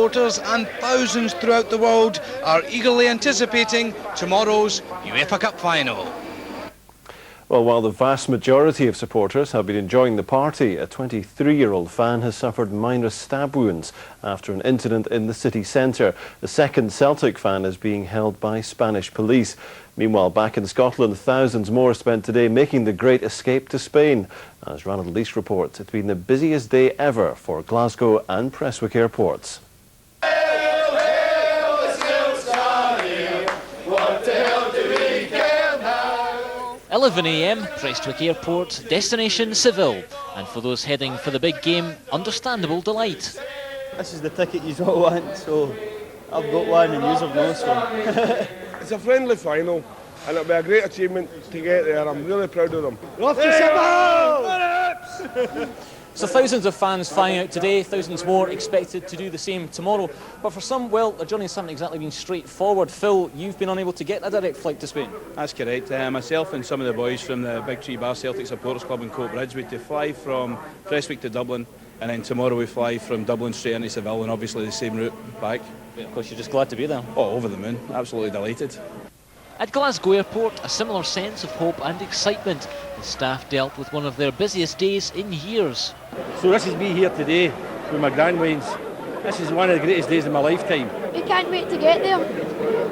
Supporters and thousands throughout the world are eagerly anticipating tomorrow's UEFA Cup Final. Well, while the vast majority of supporters have been enjoying the party, a 23-year-old fan has suffered minor stab wounds after an incident in the city centre. The second Celtic fan is being held by Spanish police. Meanwhile, back in Scotland, thousands more spent today making the great escape to Spain. As Ranald Lease reports, it's been the busiest day ever for Glasgow and Prestwick airports. 11 a.m, Prestwick Airport, destination Seville. And for those heading for the big game, understandable delight. This is the ticket you all want, so I've got one and you've no, so. It's a friendly final and it'll be a great achievement to get there. I'm really proud of them. We're off to Seville! So thousands of fans flying out today, thousands more expected to do the same tomorrow. But for some, well, their journeys haven't exactly been straightforward. Phil, you've been unable to get a direct flight to Spain. That's correct. Myself and some of the boys from the Big Tree Bar Celtic Supporters Club in Coatbridge, we had to fly from Prestwick to Dublin, and then tomorrow we fly from Dublin straight into Seville, and obviously the same route back. Yeah, of course, you're just glad to be there. Oh, over the moon. Absolutely delighted. At Glasgow Airport, a similar sense of hope and excitement. The staff dealt with one of their busiest days in years. So this is me here today with my grandwains. This is one of the greatest days of my lifetime. We can't wait to get there.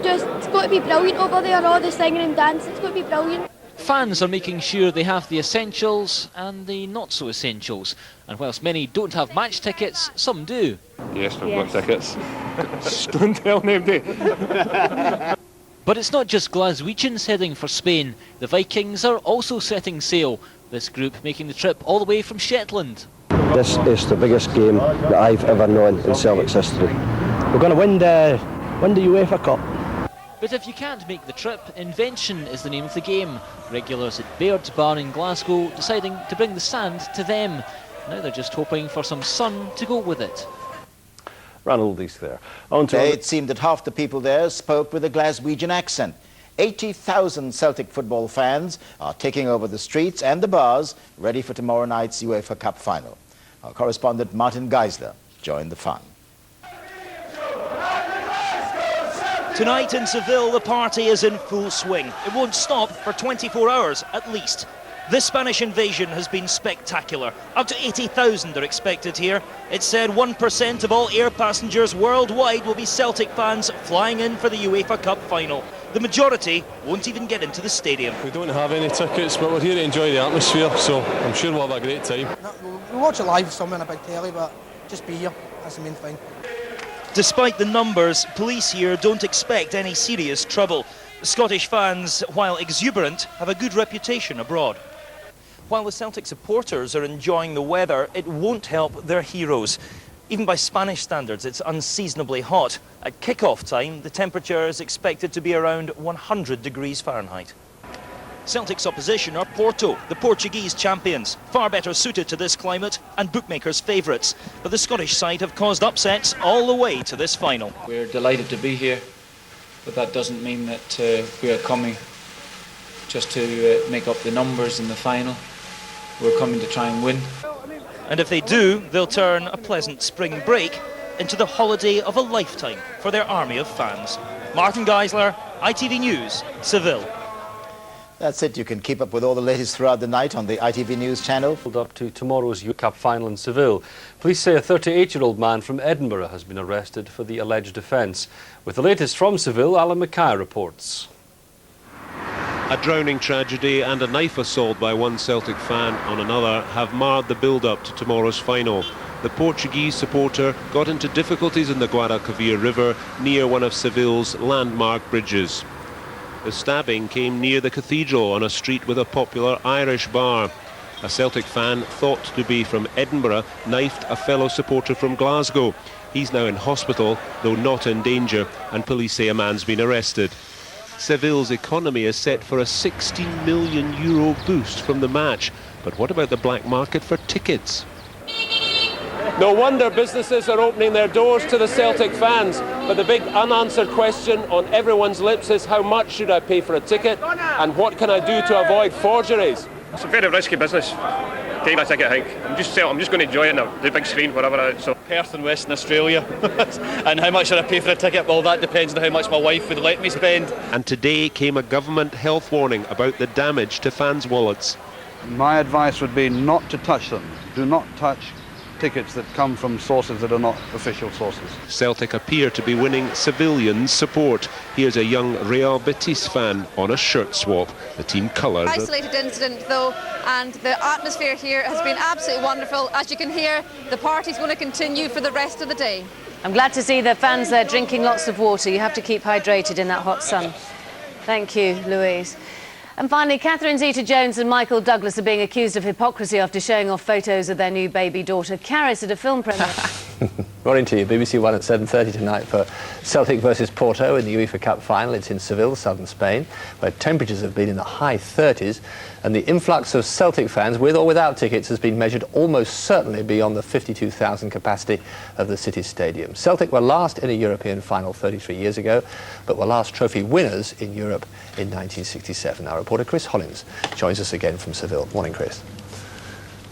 It's got to be brilliant over there, all the singing and dancing, it's got to be brilliant. Fans are making sure they have the essentials and the not so essentials. And whilst many don't have match tickets, some do. Yes, we've got tickets. Don't tell nobody. But it's not just Glaswegians heading for Spain. The Vikings are also setting sail. This group making the trip all the way from Shetland. This is the biggest game that I've ever known in Celtic's history. We're going to win the UEFA Cup. But if you can't make the trip, invention is the name of the game. Regulars at Baird's Bar in Glasgow deciding to bring the sand to them. Now they're just hoping for some sun to go with it. Ranald Lease there. It seemed that half the people there spoke with a Glaswegian accent. 80,000 Celtic football fans are taking over the streets and the bars, ready for tomorrow night's UEFA Cup Final. Our correspondent Martin Geisler joined the fun. Tonight in Seville, the party is in full swing. It won't stop for 24 hours at least. This Spanish invasion has been spectacular. Up to 80,000 are expected here. It's said 1% of all air passengers worldwide will be Celtic fans flying in for the UEFA Cup Final. The majority won't even get into the stadium. We don't have any tickets, but we're here to enjoy the atmosphere, so I'm sure we'll have a great time. We'll watch it live somewhere on a big telly, but just be here, that's the main thing. Despite the numbers, police here don't expect any serious trouble. Scottish fans, while exuberant, have a good reputation abroad. While the Celtic supporters are enjoying the weather, it won't help their heroes. Even by Spanish standards, it's unseasonably hot. At kick-off time, the temperature is expected to be around 100 degrees Fahrenheit. Celtic's opposition are Porto, the Portuguese champions, far better suited to this climate and bookmakers' favourites. But the Scottish side have caused upsets all the way to this final. We're delighted to be here, but that doesn't mean that we are coming just to make up the numbers in the final. We're coming to try and win. And if they do, they'll turn a pleasant spring break into the holiday of a lifetime for their army of fans. Martin Geisler, ITV News, Seville. That's it. You can keep up with all the latest throughout the night on the ITV News channel. Up to tomorrow's UEFA Cup Final in Seville. Police say a 38-year-old man from Edinburgh has been arrested for the alleged offence. With the latest from Seville, Alan Mackay reports. A drowning tragedy and a knife assault by one Celtic fan on another have marred the build-up to tomorrow's final. The Portuguese supporter got into difficulties in the Guadalquivir River near one of Seville's landmark bridges. The stabbing came near the cathedral on a street with a popular Irish bar. A Celtic fan, thought to be from Edinburgh, knifed a fellow supporter from Glasgow. He's now in hospital, though not in danger, and police say a man's been arrested. Seville's economy is set for a €16 million boost from the match. But what about the black market for tickets? No wonder businesses are opening their doors to the Celtic fans. But the big unanswered question on everyone's lips is how much should I pay for a ticket and what can I do to avoid forgeries? It's a very risky business. take that ticket, I think. I'm just going to enjoy it on the big screen, wherever it is. So. Perth in Western Australia. And how much should I pay for a ticket? Well, that depends on how much my wife would let me spend. And today came a government health warning about the damage to fans' wallets. My advice would be not to touch them. Do not touch tickets that come from sources that are not official sources. Celtic appear to be winning civilian support. Here's a young Real Betis fan on a shirt swap. The team colours. Isolated incident though, and the atmosphere here has been absolutely wonderful. As you can hear, the party's going to continue for the rest of the day. I'm glad to see the fans there drinking lots of water. You have to keep hydrated in that hot sun. Thank you, Louise. And finally, Catherine Zeta-Jones and Michael Douglas are being accused of hypocrisy after showing off photos of their new baby daughter, Caris, at a film premiere. Morning to you. BBC One at 7:30 tonight for Celtic versus Porto in the UEFA Cup Final. It's in Seville, southern Spain, where temperatures have been in the high 30s, and the influx of Celtic fans, with or without tickets, has been measured almost certainly beyond the 52,000 capacity of the City Stadium. Celtic were last in a European final 33 years ago, but were last trophy winners in Europe in 1967. Our reporter Chris Hollins joins us again from Seville. Morning, Chris.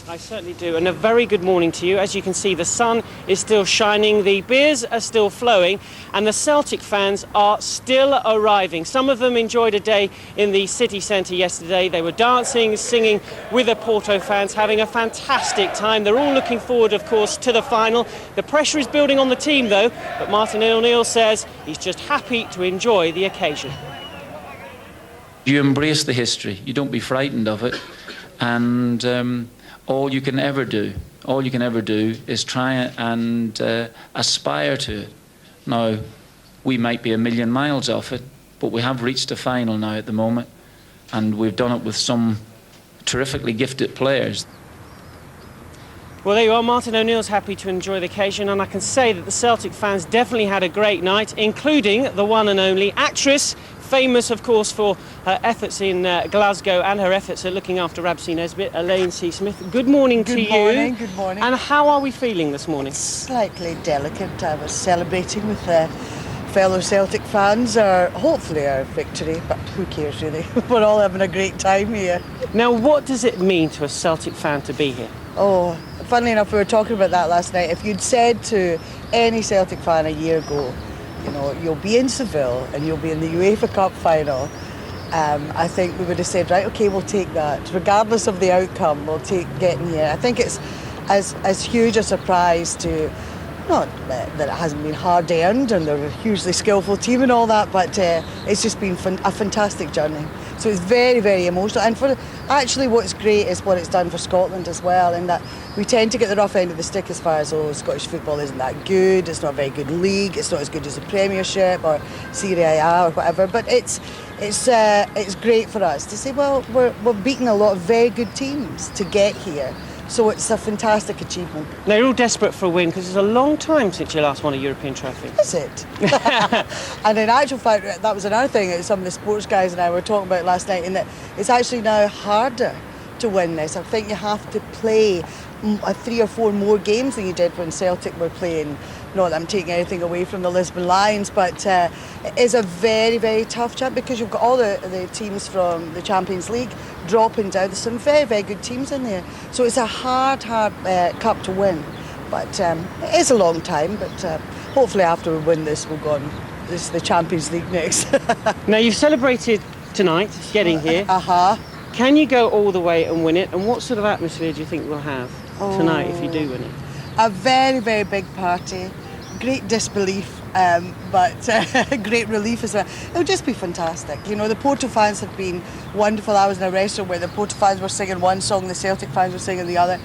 I certainly do, and a very good morning to you. As you can see, the sun is still shining, the beers are still flowing, and the Celtic fans are still arriving. Some of them enjoyed a day in the city centre yesterday. They were dancing, singing with the Porto fans, having a fantastic time. They're all looking forward, of course, to the final. The pressure is building on the team, though, but Martin O'Neill says he's just happy to enjoy the occasion. You embrace the history, you don't be frightened of it, and all you can ever do is try and aspire to it. Now, we might be a million miles off it, but we have reached a final now at the moment, and we've done it with some terrifically gifted players. Well, there you are. Martin O'Neill's happy to enjoy the occasion, and I can say that the Celtic fans definitely had a great night, including the one and only actress, famous, of course, for her efforts in Glasgow and her efforts at looking after Rabsy Nesbitt, Elaine C. Smith. Good morning to you. Good morning. And how are we feeling this morning? Slightly delicate. I was celebrating with fellow Celtic fans, hopefully our victory, but who cares really? We're all having a great time here. Now, what does it mean to a Celtic fan to be here? Oh, funnily enough, we were talking about that last night. If you'd said to any Celtic fan a year ago, you know, you'll be in Seville and you'll be in the UEFA Cup Final, I think we would have said, right, OK, we'll take that. Regardless of the outcome, we'll take getting here. I think it's as huge a surprise to, not that it hasn't been hard earned and they're a hugely skillful team and all that, but it's just been a fantastic journey. So it's very, very emotional. And for actually what's great is what it's done for Scotland as well, in that we tend to get the rough end of the stick as far as, Scottish football isn't that good, it's not a very good league, it's not as good as the Premiership or Serie A or whatever, but it's great for us to say, well, we're beating a lot of very good teams to get here. So it's a fantastic achievement. Now, you're all desperate for a win because it's a long time since you last won a European trophy. Is it? And in actual fact, that was another thing that some of the sports guys and I were talking about last night, in that it's actually now harder to win this. I think you have to play 3 or 4 more games than you did when Celtic were playing. Not that I'm taking anything away from the Lisbon Lions, but it is a very, very tough job because you've got all the teams from the Champions League dropping down. There's some very, very good teams in there. So it's a hard cup to win. But it is a long time, but hopefully after we win this, we'll go on. This is the Champions League next. Now, you've celebrated tonight, getting here. Can you go all the way and win it? And what sort of atmosphere do you think we'll have tonight if you do win it? A very, very big party. Great disbelief, but great relief as well. It'll just be fantastic. You know, the Porto fans have been wonderful. I was in a restaurant where the Porto fans were singing one song, the Celtic fans were singing the other.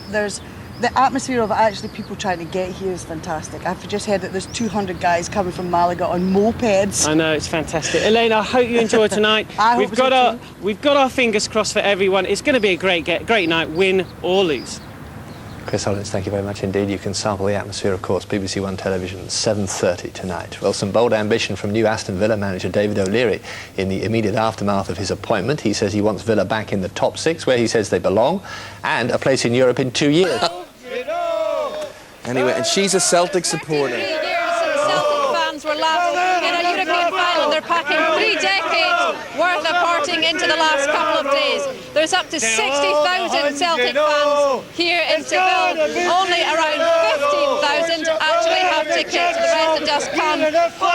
There's the atmosphere of actually people trying to get here is fantastic. I've just heard that there's 200 guys coming from Malaga on mopeds. I know, it's fantastic. Elaine, I hope you enjoy tonight. We've got our fingers crossed for everyone. It's going to be a great night, win or lose. Chris Hollins, thank you very much indeed. You can sample the atmosphere, of course, BBC One Television, 7:30 tonight. Well, some bold ambition from new Aston Villa manager David O'Leary in the immediate aftermath of his appointment. He says he wants Villa back in the top 6, where he says they belong, and a place in Europe in 2 years. Anyway, and she's a Celtic supporter. fans were last in a European final. They're packing 3 decades worth of partying into the last couple of days. There's up to 60,000 Celtic fans here in Seville. Only around 15,000 actually have tickets. The rest just come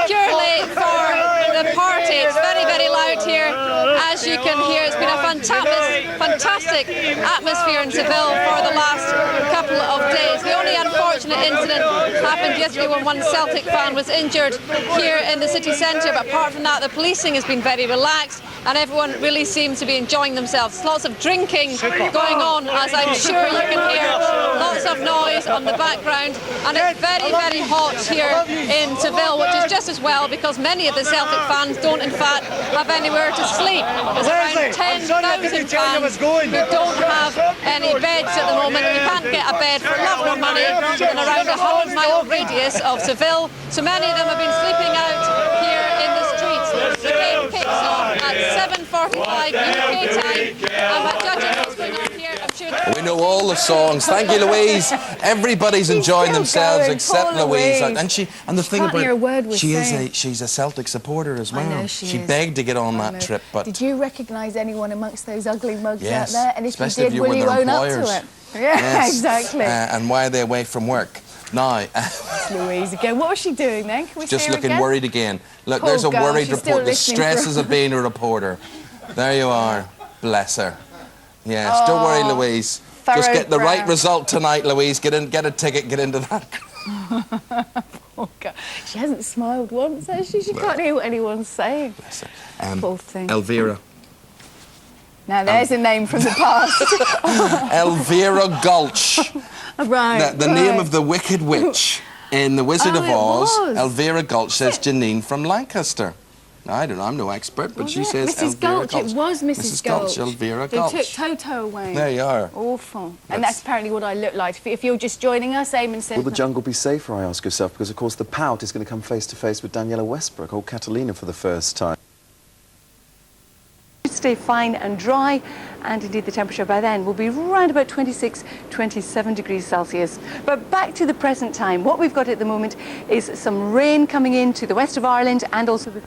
purely for the party. It's very, very loud here, as you can hear. It's been a fantastic atmosphere in Seville for the last couple of days. The only unfortunate incident happened yesterday when one Celtic fan was injured here in the city centre, but apart from that, the policing has been very relaxed and everyone really seems to be enjoying themselves. Lots of drinking going on, as I'm sure you can hear. Lots of noise on the background, and it's very, very hot here in Seville, which is just as well because many of the Celtic fans don't in fact have anywhere to sleep. There's around 10,000 fans who don't have any beds at the moment. You can't get a bed for love nor money in around a 100-mile radius of Seville, so many of them have been sleeping out here in the streets. The game kicks off at 7:45 UK time, and by judging what's going on here, I'm sure... We know all the songs. Thank you, Louise. Everybody's enjoying themselves except Louise. And the thing about she's a Celtic supporter as well. I know she begged to get on that trip, but did you recognise anyone amongst those ugly mugs yes, out there? And if especially you did, will you own up to it? Yeah, yes. Exactly. And why are they away from work? Now, Louise again. What was she doing then? Can we just see her looking again? worried again. Look, Poor there's a girl, worried she's still reporter. The listening stresses of being a reporter. There you are. Bless her. Yes, don't worry, Louise. Just get the right result tonight, Louise. Get a ticket, get into that. Poor girl. She hasn't smiled once, has she? She can't hear what anyone's saying. Bless her. Poor thing. Elvira. Now there's a name from the past. Elvira Gulch. Right. The name of the Wicked Witch in The Wizard of Oz. Elvira Gulch says Janine from Lancaster. I don't know, I'm no expert, but she says Mrs. Elvira Gulch. It was Mrs. Gulch. Elvira Gulch. They took Toto away. There you are. Awful. And that's apparently what I look like. If you're just joining us, Eamon said... Will the jungle be safer, I ask yourself? Because, of course, the Pout is going to come face-to-face with Daniela Westbrook, or Catalina for the first time. Stay fine and dry, and indeed the temperature by then will be around about 26, 27 degrees Celsius. But back to the present time, what we've got at the moment is some rain coming into the west of Ireland and also the...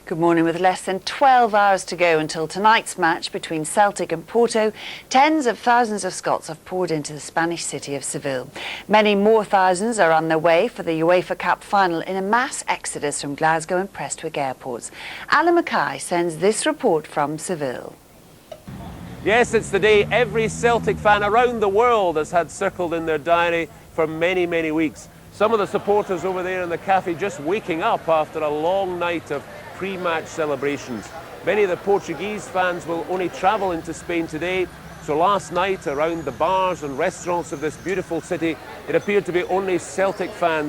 Good morning. With less than 12 hours to go until tonight's match between Celtic and Porto, tens of thousands of Scots have poured into the Spanish city of Seville. Many more thousands are on their way for the UEFA Cup Final in a mass exodus from Glasgow and Prestwick airports. Alan Mackay sends this report from Seville. Yes, it's the day every Celtic fan around the world has had circled in their diary for many, many weeks. Some of the supporters over there in the cafe just waking up after a long night of pre-match celebrations. Many of the Portuguese fans will only travel into Spain today, so last night around the bars and restaurants of this beautiful city, it appeared to be only Celtic fans